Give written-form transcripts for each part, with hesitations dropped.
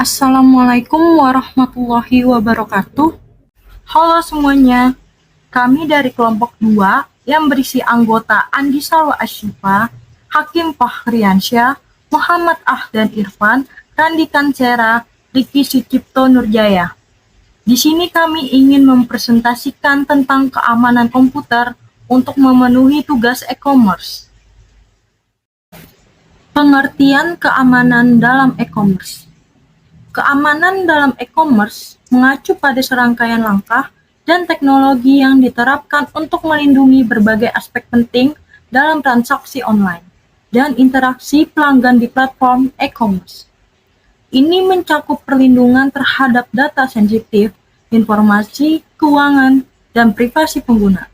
Assalamualaikum warahmatullahi wabarakatuh. Halo semuanya, kami dari kelompok 2 yang berisi anggota Andi Salwa Asyifa, Hakim Fahriansyah, Muhammad Ahdan Irfan, Randi Kansera, Riki Sucipto Nurjaya. Di sini kami ingin mempresentasikan tentang keamanan komputer untuk memenuhi tugas e-commerce. Pengertian keamanan dalam e-commerce. Keamanan dalam e-commerce mengacu pada serangkaian langkah dan teknologi yang diterapkan untuk melindungi berbagai aspek penting dalam transaksi online dan interaksi pelanggan di platform e-commerce. Ini mencakup perlindungan terhadap data sensitif, informasi, keuangan, dan privasi pengguna.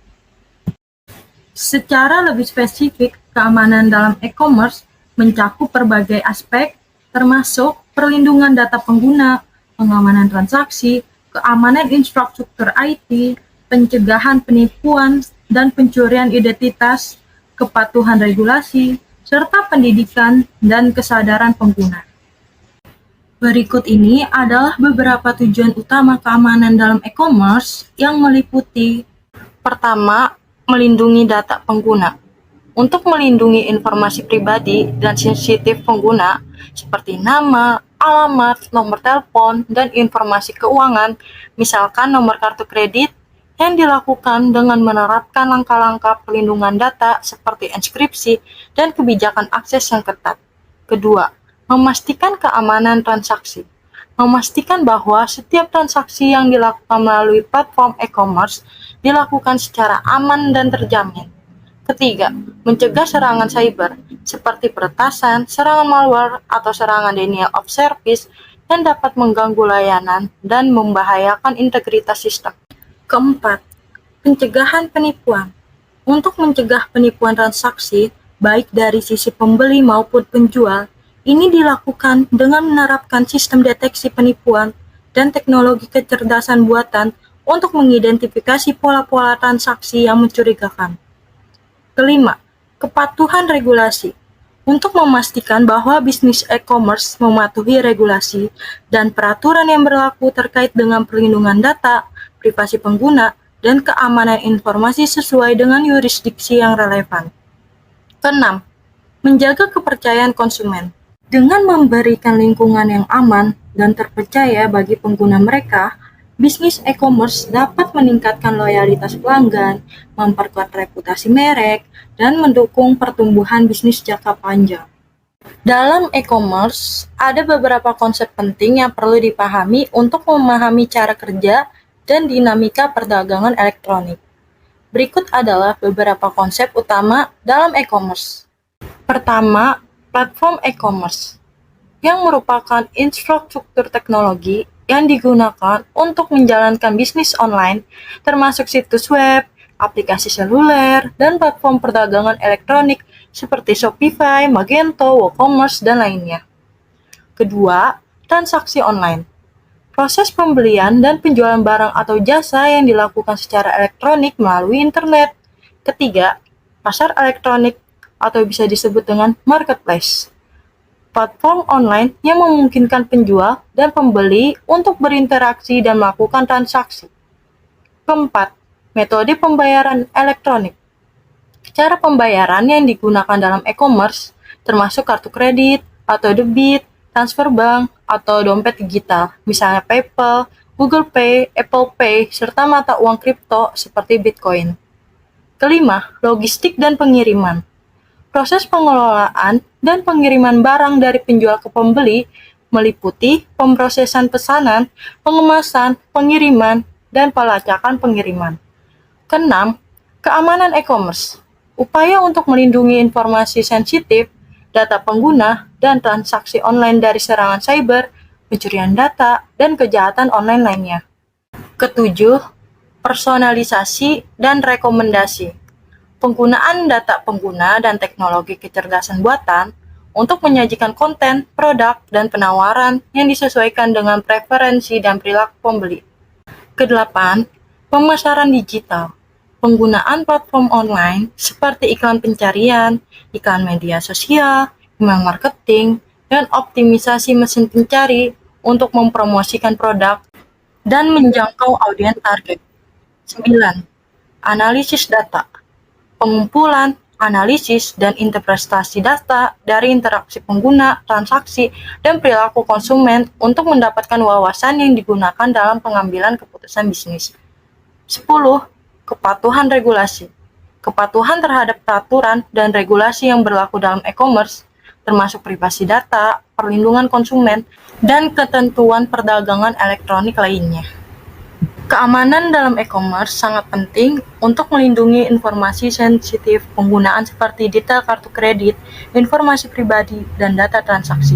Secara lebih spesifik, keamanan dalam e-commerce mencakup berbagai aspek, termasuk perlindungan data pengguna, pengamanan transaksi, keamanan infrastruktur IT, pencegahan penipuan dan pencurian identitas, kepatuhan regulasi, serta pendidikan dan kesadaran pengguna. Berikut ini adalah beberapa tujuan utama keamanan dalam e-commerce yang meliputi: pertama, melindungi data pengguna. Untuk melindungi informasi pribadi dan sensitif pengguna, seperti nama, alamat, nomor telepon, dan informasi keuangan, misalkan nomor kartu kredit, yang dilakukan dengan menerapkan langkah-langkah perlindungan data seperti enkripsi dan kebijakan akses yang ketat. Kedua, memastikan keamanan transaksi. Memastikan bahwa setiap transaksi yang dilakukan melalui platform e-commerce dilakukan secara aman dan terjamin. Ketiga, mencegah serangan cyber, seperti peretasan, serangan malware, atau serangan denial of service yang dapat mengganggu layanan dan membahayakan integritas sistem. Keempat, pencegahan penipuan. Untuk mencegah penipuan transaksi, baik dari sisi pembeli maupun penjual, ini dilakukan dengan menerapkan sistem deteksi penipuan dan teknologi kecerdasan buatan untuk mengidentifikasi pola-pola transaksi yang mencurigakan. Kelima, kepatuhan regulasi. Untuk memastikan bahwa bisnis e-commerce mematuhi regulasi dan peraturan yang berlaku terkait dengan perlindungan data, privasi pengguna, dan keamanan informasi sesuai dengan yurisdiksi yang relevan. Keenam, menjaga kepercayaan konsumen. Dengan memberikan lingkungan yang aman dan terpercaya bagi pengguna mereka, bisnis e-commerce dapat meningkatkan loyalitas pelanggan, memperkuat reputasi merek, dan mendukung pertumbuhan bisnis jangka panjang. Dalam e-commerce, ada beberapa konsep penting yang perlu dipahami untuk memahami cara kerja dan dinamika perdagangan elektronik. Berikut adalah beberapa konsep utama dalam e-commerce. Pertama, platform e-commerce, yang merupakan infrastruktur teknologi yang digunakan untuk menjalankan bisnis online, termasuk situs web, aplikasi seluler, dan platform perdagangan elektronik seperti Shopify, Magento, WooCommerce, dan lainnya. Kedua, transaksi online. Proses pembelian dan penjualan barang atau jasa yang dilakukan secara elektronik melalui internet. Ketiga, pasar elektronik atau bisa disebut dengan marketplace. Platform online yang memungkinkan penjual dan pembeli untuk berinteraksi dan melakukan transaksi. Keempat, metode pembayaran elektronik. Cara pembayaran yang digunakan dalam e-commerce termasuk kartu kredit atau debit, transfer bank, atau dompet digital, misalnya PayPal, Google Pay, Apple Pay, serta mata uang kripto seperti Bitcoin. Kelima, logistik dan pengiriman. Proses pengelolaan dan pengiriman barang dari penjual ke pembeli meliputi pemrosesan pesanan, pengemasan, pengiriman, dan pelacakan pengiriman. Keenam, keamanan e-commerce. Upaya untuk melindungi informasi sensitif, data pengguna, dan transaksi online dari serangan cyber, pencurian data, dan kejahatan online lainnya. Ketujuh, personalisasi dan rekomendasi. Penggunaan data pengguna dan teknologi kecerdasan buatan untuk menyajikan konten, produk, dan penawaran yang disesuaikan dengan preferensi dan perilaku pembeli. Kedelapan, pemasaran digital. Penggunaan platform online seperti iklan pencarian, iklan media sosial, email marketing, dan optimisasi mesin pencari untuk mempromosikan produk dan menjangkau audiens target. 9. Analisis data. Pengumpulan, analisis, dan interpretasi data dari interaksi pengguna, transaksi, dan perilaku konsumen untuk mendapatkan wawasan yang digunakan dalam pengambilan keputusan bisnis. 10. Kepatuhan regulasi. Kepatuhan terhadap peraturan dan regulasi yang berlaku dalam e-commerce, termasuk privasi data, perlindungan konsumen, dan ketentuan perdagangan elektronik lainnya. Keamanan dalam e-commerce sangat penting untuk melindungi informasi sensitif penggunaan seperti detail kartu kredit, informasi pribadi, dan data transaksi.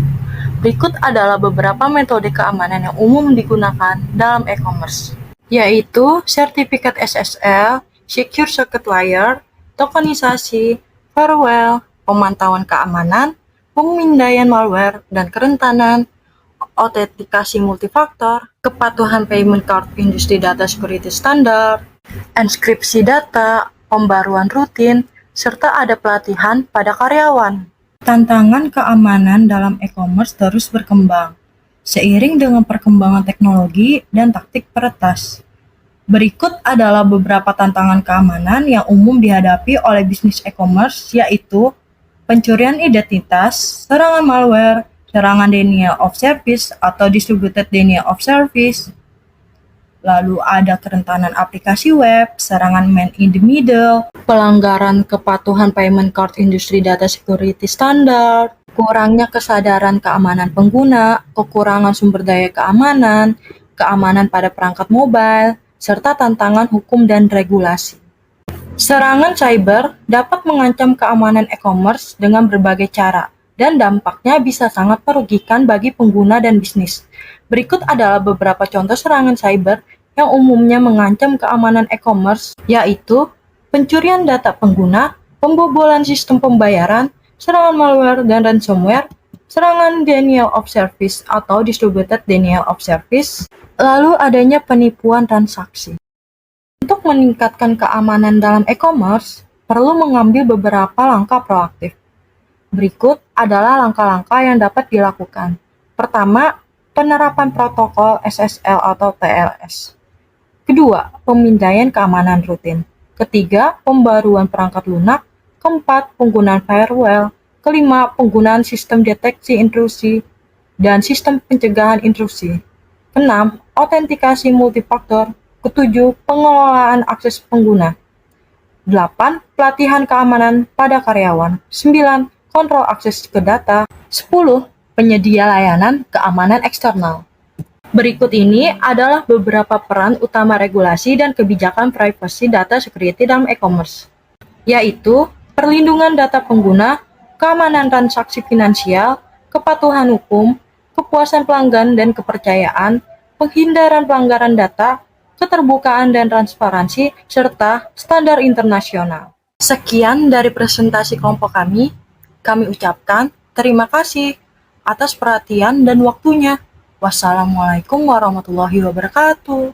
Berikut adalah beberapa metode keamanan yang umum digunakan dalam e-commerce, yaitu sertifikat SSL, Secure Socket Layer, tokenisasi, firewall, pemantauan keamanan, pemindaian malware dan kerentanan, autentikasi multifaktor, kepatuhan payment card industri data security standard, enkripsi data, pembaruan rutin, serta ada pelatihan pada karyawan. Tantangan keamanan dalam e-commerce terus berkembang, seiring dengan perkembangan teknologi dan taktik peretas. Berikut adalah beberapa tantangan keamanan yang umum dihadapi oleh bisnis e-commerce, yaitu pencurian identitas, serangan malware, serangan denial of service atau distributed denial of service, lalu ada kerentanan aplikasi web, serangan man in the middle, pelanggaran kepatuhan payment card industri data security standard, kurangnya kesadaran keamanan pengguna, kekurangan sumber daya keamanan, keamanan pada perangkat mobile, serta tantangan hukum dan regulasi. Serangan cyber dapat mengancam keamanan e-commerce dengan berbagai cara, dan dampaknya bisa sangat merugikan bagi pengguna dan bisnis. Berikut adalah beberapa contoh serangan cyber yang umumnya mengancam keamanan e-commerce, yaitu pencurian data pengguna, pembobolan sistem pembayaran, serangan malware dan ransomware, serangan denial of service atau distributed denial of service, lalu adanya penipuan transaksi. Untuk meningkatkan keamanan dalam e-commerce, perlu mengambil beberapa langkah proaktif. Berikut adalah langkah-langkah yang dapat dilakukan. Pertama, penerapan protokol SSL atau TLS. Kedua, pemindaian keamanan rutin. Ketiga, pembaruan perangkat lunak. Keempat, penggunaan firewall. Kelima, penggunaan sistem deteksi intrusi dan sistem pencegahan intrusi. Keenam, autentikasi multifaktor. Ketujuh, pengelolaan akses pengguna. 8. Pelatihan keamanan pada karyawan. 9. Kontrol akses ke data. 10. Penyedia layanan keamanan eksternal. Berikut ini adalah beberapa peran utama regulasi dan kebijakan privacy data security dalam e-commerce, yaitu perlindungan data pengguna, keamanan transaksi finansial, kepatuhan hukum, kepuasan pelanggan dan kepercayaan, penghindaran pelanggaran data, keterbukaan dan transparansi, serta standar internasional. Sekian dari presentasi kelompok kami. Kami ucapkan terima kasih atas perhatian dan waktunya. Wassalamualaikum warahmatullahi wabarakatuh.